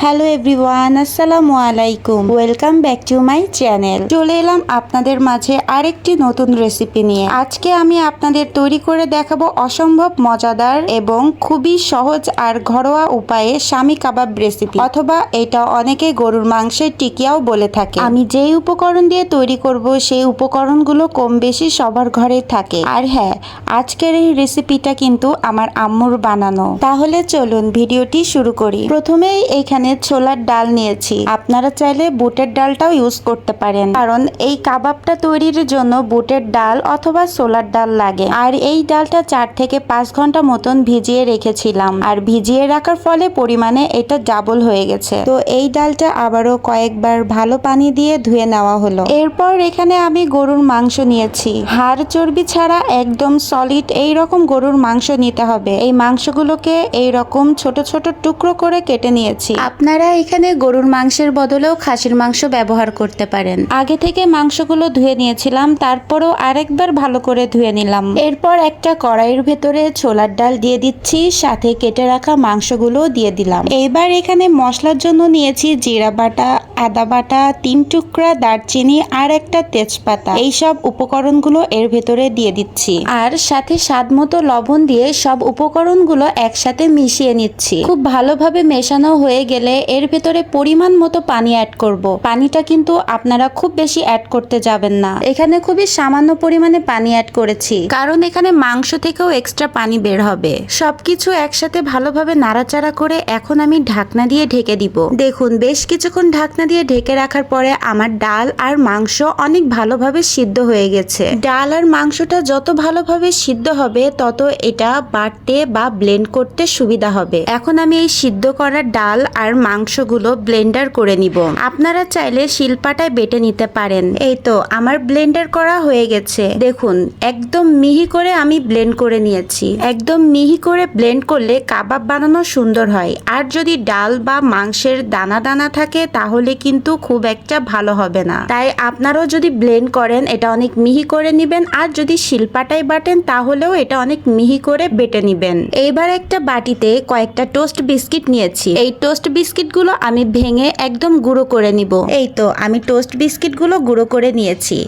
Hello everyone, আসসালামু আলাইকুম। Welcome back to my channel. চলে এলাম আপনাদের মাঝে আরেকটি নতুন রেসিপি নিয়ে। আজকে আমি আপনাদের তৈরি করে দেখাবো অসম্ভব মজাদার এবং খুবই সহজ আর ঘরোয়া উপায়ে শামি কাবাব রেসিপি, অথবা এটা অনেকে গরুর মাংসের টিকিয়াও বলে থাকে। আমি যেই উপকরণ দিয়ে তৈরি করব সেই উপকরণগুলো কম বেশি সবার ঘরে থাকে। আর হ্যাঁ, আজকের এই রেসিপিটা কিন্তু আমার আম্মুর বানানো। তাহলে চলুন ভিডিওটি শুরু করি। প্রথমেই এইখানে ছোলার ডাল নিয়েছি। আপনারা চাইলে বুটের ডালটাও ইউজ করতে পারেন, কারণ এই কাবাবটা তৈরির জন্য বুটের ডাল অথবা ছোলার ডাল লাগে। আর এই ডালটা 4 থেকে 5 ঘন্টা মতন ভিজিয়ে রেখেছিলাম, আর ভিজিয়ে রাখার ফলে পরিমাণে এটা ডাবল হয়ে গেছে। তো এই ডালটা আবারও কয়েকবার ভালো পানি দিয়ে ধুয়ে নেওয়া হলো। এরপর এখানে আমি গরুর মাংস নিয়েছি। হাড় চর্বি ছাড়া একদম সলিড এইরকম গরুর মাংস নিতে হবে। এই মাংসগুলোকে এইরকম ছোট ছোট টুকরো করে কেটে নিয়েছি। আপনারা এখানে গরুর মাংসের বদলেও খাসির মাংস ব্যবহার করতে পারেন। আগে থেকে মাংসগুলো ধুয়ে নিয়েছিলাম, তারপরও আরেকবার ভালো করে ধুয়ে নিলাম। এরপর একটা কড়াইয়ের ভেতরে ছোলার ডাল দিয়ে দিচ্ছি, সাথে কেটে রাখা মাংসগুলো দিয়ে দিলাম। এইবার এখানে মশলার জন্য নিয়েছি জিরা বাটা, আদা বাটা, 3 টুকরা দারচিনি আর একটা তেজপাতা। এই সব উপকরণগুলো এর ভেতরে দিয়ে দিচ্ছি, আর সাথে স্বাদ মতো লবণ দিয়ে সব উপকরণগুলো একসাথে মিশিয়ে নিচ্ছি। খুব ভালোভাবে মেশানো হয়ে গেলে এর ভেতরে পরিমাণ মতো পানি অ্যাড করব। পানিটা কিন্তু আপনারা খুব বেশি অ্যাড করতে যাবেন না। এখানে খুবই সামান্য পরিমাণে পানি অ্যাড করেছি, কারণ এখানে মাংস থেকেও এক্সট্রা পানি বের হবে। সবকিছু একসাথে ভালোভাবে নাড়াচাড়া করে এখন আমি ঢাকনা দিয়ে ঢেকে দিব। দেখুন, বেশ কিছুক্ষণ ঢাকনা দিয়ে ঢেকে রাখার পরে আমার ডাল আর মাংস অনেক ভালোভাবে সিদ্ধ হয়ে গেছে। ডাল আর মাংসটা যত ভালোভাবে সিদ্ধ হবে তত এটা বাটতে বা ব্লেন্ড করতে সুবিধা হবে। এখন আমি এই সিদ্ধ করা ডাল আর মাংসগুলো ব্লেন্ডার করে নিব। আপনারা চাইলে শিলপাটায় বেটে নিতে পারেন। এই তো আমার ব্লেন্ডার করা হয়ে গেছে। দেখুন, একদম মিহি করে আমি ব্লেন্ড করে নিয়েছি। একদম মিহি করে ব্লেন্ড করলে কাবাব বানানো সুন্দর হয়। আর যদি ডাল বা মাংসের দানা দানা থাকে তাহলে কিন্তু খুব একটা ভালো হবে না। তাই আপনারাও যদি ব্লেন্ড করেন এটা অনেক মিহি করে নিবেন, আর যদি শিলপাটায় বাটেন তাহলেও এটা অনেক মিহি করে বেটে নিবেন। এইবার একটা বাটিতে কয়েকটা টোস্ট বিস্কিট নিয়েছি। এই টোস্ট বিস্কিটগুলো আমি ভেঙে একদম গুঁড়ো করে নিব। এই তো আমি টোস্ট বিস্কিটগুলো গুঁড়ো করে নিয়েছি।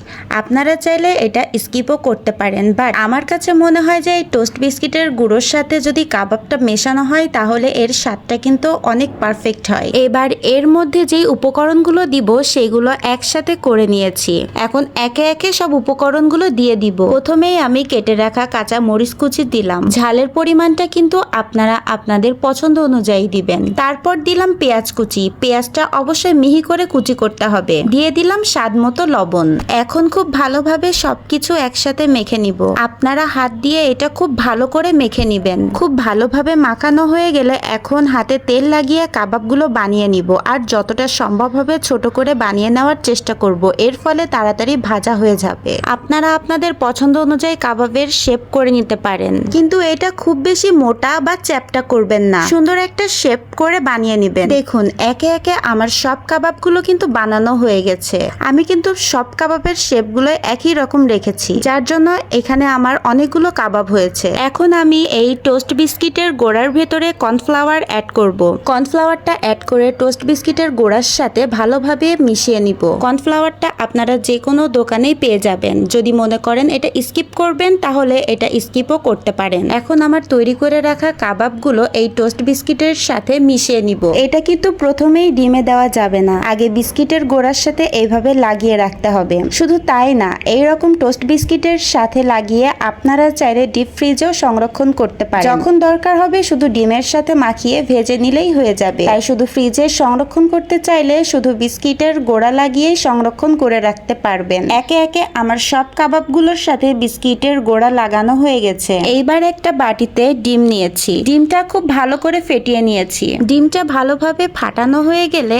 আপনারা চাইলে এটা স্কিপও করতে পারেন, বাট আমার কাছে মনে হয় যে এই টোস্ট বিস্কিটের গুঁড়োর সাথে যদি কাবাবটা মেশানো হয় তাহলে এর স্বাদটা কিন্তু অনেক পারফেক্ট হয়। এবার এর মধ্যে যেই উপকরণগুলো দিব সেগুলো একসাথে করে নিয়েছি। এখন একে একে সব উপকরণগুলো দিয়ে দিব। প্রথমেই আমি কেটে রাখা কাঁচা মরিচ কুচি দিলাম। ঝালের পরিমাণটা কিন্তু আপনারা আপনাদের পছন্দ অনুযায়ী দিবেন। তারপর দিলাম পেঁয়াজ কুচি। পেঁয়াজটা অবশ্যই মিহি করে কুচি করতে হবে। দিয়ে দিলাম স্বাদ মতো লবণ। এখন খুব ভালোভাবে সবকিছু একসাথে মেখে নিব। আপনারা হাত দিয়ে এটা খুব ভালো করে মেখে নিবেন। খুব ভালোভাবে মাখানো হয়ে গেলে এখন হাতে তেল লাগিয়ে কাবাবগুলো বানিয়ে নিব। আর যতটা সম্ভব হবে ছোট করে বানিয়ে নেওয়ার চেষ্টা করব। এর ফলে তাড়াতাড়ি ভাজা হয়ে যাবে। আপনারা আপনাদের পছন্দ অনুযায়ী কাবাবের শেপ করে নিতে পারেন, কিন্তু এটা খুব বেশি মোটা বা চ্যাপ্টা করবেন না। সুন্দর একটা শেপ করে বানিয়ে নেবেন। দেখুন, একে একে আমার সব কাবাবগুলো কিন্তু বানানো হয়ে গেছে। আমি কিন্তু সব কাবাবের শেপগুলো একই রকম রেখেছি, যার জন্য এখানে আমার অনেকগুলো কাবাব হয়েছে। এখন আমি এই টোস্ট বিস্কিটের গোড়ার ভেতরে কর্নফ্লাওয়ার অ্যাড করব। কর্নফ্লাওয়ারটা অ্যাড করে টোস্ট বিস্কিটের গোড়ার সাথে ভালোভাবে মিশিয়ে নিব। কর্নফ্লাওয়ারটা আপনারা যে কোনো দোকানেই পেয়ে যাবেন। যদি মনে করেন এটা স্কিপ করবেন তাহলে এটা স্কিপও করতে পারেন। এখন আমার তৈরি করে রাখা কাবাবগুলো এই টোস্ট বিস্কিটের সাথে মিশিয়ে নিব। এটা কিন্তু প্রথমেই ডিমে দেওয়া যাবে না, আগে বিস্কিটের গোড়ার সাথে এইভাবে লাগিয়ে রাখতে হবে। শুধু তাই না, এইরকম টোস্ট বিস্কিটের সাথে লাগিয়ে আপনারা চাইলে ডিপ ফ্রিজেও সংরক্ষণ করতে পারেন। যখন দরকার হবে শুধু ডিমের সাথে মাখিয়ে ভেজে নিলেই হয়ে যাবে। তাই শুধু ফ্রিজে সংরক্ষণ করতে চাইলে শুধু বিস্কিটের গোড়া লাগিয়ে সংরক্ষণ করে রাখতে পারবেন। একে একে আমার সব কাবাবগুলোর সাথে বিস্কিটের গোড়া লাগানো হয়ে গেছে। এইবার একটা বাটিতে ডিম নিয়েছি। ডিমটা খুব ভালো করে ফেটিয়ে নিয়েছি। ডিমটা ভালোভাবে ফাটানো হয়ে গেলে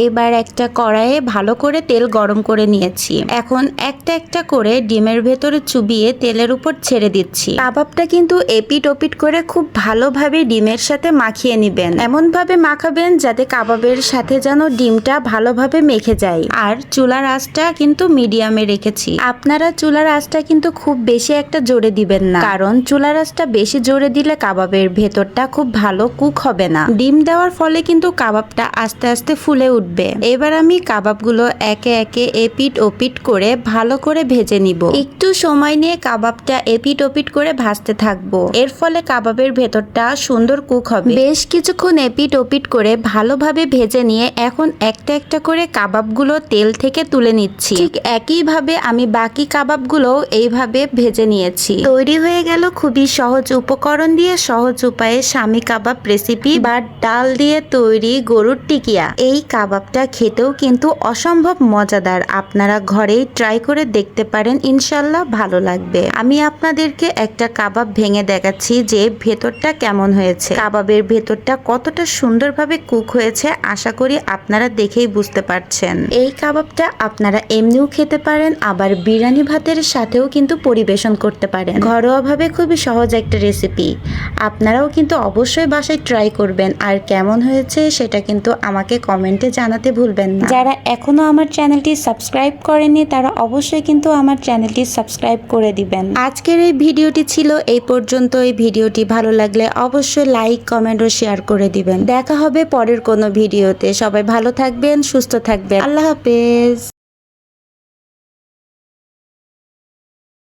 এইবার একটা কড়াইয়ে ভালো করে তেল গরম করে নিয়েছি। এখন একটা একটা করে ডিমের ভেতরে চুবিয়ে তেলের উপর ছেড়ে দিচ্ছি। কাবাবটা কিন্তু এপিট ওপিট করে খুব ভালোভাবে ডিমের সাথে মাখিয়ে নিবেন। এমন ভাবে মাখাবেন যাতে কাবাবের সাথে যেন ডিমটা ভালোভাবে মেখে যায়। আর চুলার আঁচটা কিন্তু মিডিয়ামে রেখেছি। আপনারা চুলার আঁচটা কিন্তু খুব বেশি একটা জোরে দিবেন না, কারণ চুলার আঁচটা বেশি জোরে দিলে কাবাবের ভেতরটা খুব ভালো কুক হবে না। ডিম দেওয়ার ফলে কিন্তু কাবাবটা আস্তে আস্তে ফুলে উঠবে। এবার আমি কাবাবগুলো একে একে এপিট ওপিট করে ভালো করে ভেজে নিব। একটু সময় নিয়ে কাবাবটা এপিট ওপিট করে ভাজতে থাকবো। এর ফলে কাবাবের ভেতরটা সুন্দর কুক হবে। বেশ কিছুক্ষণ এপিট ওপিট করে ভালোভাবে ভেজে নিয়ে এখন একটা একটা করে কাবাবগুলো তেল থেকে তুলে নিচ্ছি। ঠিক একইভাবে আমি বাকি কাবাবগুলো এইভাবে ভেজে নিয়েছি। তৈরি হয়ে গেল খুবই সহজ উপকরণ দিয়ে সহজ উপায়ে স্বামী কাবাব রেসিপি বা ডাল দিয়ে তৈরি গরুর টিকিয়া। এই কাবাবটা খেতেও কিন্তু অসম্ভব মজাদার। আপনারা ঘরেই ট্রাই করে দেখতে পারেন, ইনশাল্লাহ ভালো লাগবে। আমি আপনাদেরকে একটা কাবাব ভেঙে দেখাচ্ছি যে ভেতরটা কেমন হয়েছে। কাবাবের ভেতরটা কতটা সুন্দরভাবে কুক হয়েছে আশা করি আপনারা দেখেই বুঝতে পারছেন। এই কাবাবটা আপনারা এমনিও খেতে পারেন, আবার বিরিয়ানি ভাতের সাথেও কিন্তু পরিবেশন করতে পারেন। ঘরোয়াভাবে খুবই সহজ একটা রেসিপি। আপনারাও কিন্তু অবশ্যই বাসায় ট্রাই করবেন, আর কেমন হয়েছে সেটা কিন্তু আমাকে কমেন্টে জানাতে ভুলবেন না। যারা এখনো আমার চ্যানেলটি সাবস্ক্রাইব করেনি তারা অবশ্যই কিন্তু আমার চ্যানেলটি সাবস্ক্রাইব করে দিবেন। আজকের এই ভিডিওটি ছিল এই পর্যন্ত। এই ভিডিওটি ভালো লাগলে অবশ্যই লাইক, কমেন্ট ও শেয়ার করে দিবেন। দেখা হবে পরের কোনো ভিডিওতে। সবাই ভালো থাকবেন, সুস্থ থাকবেন। আল্লাহ হাফেজ।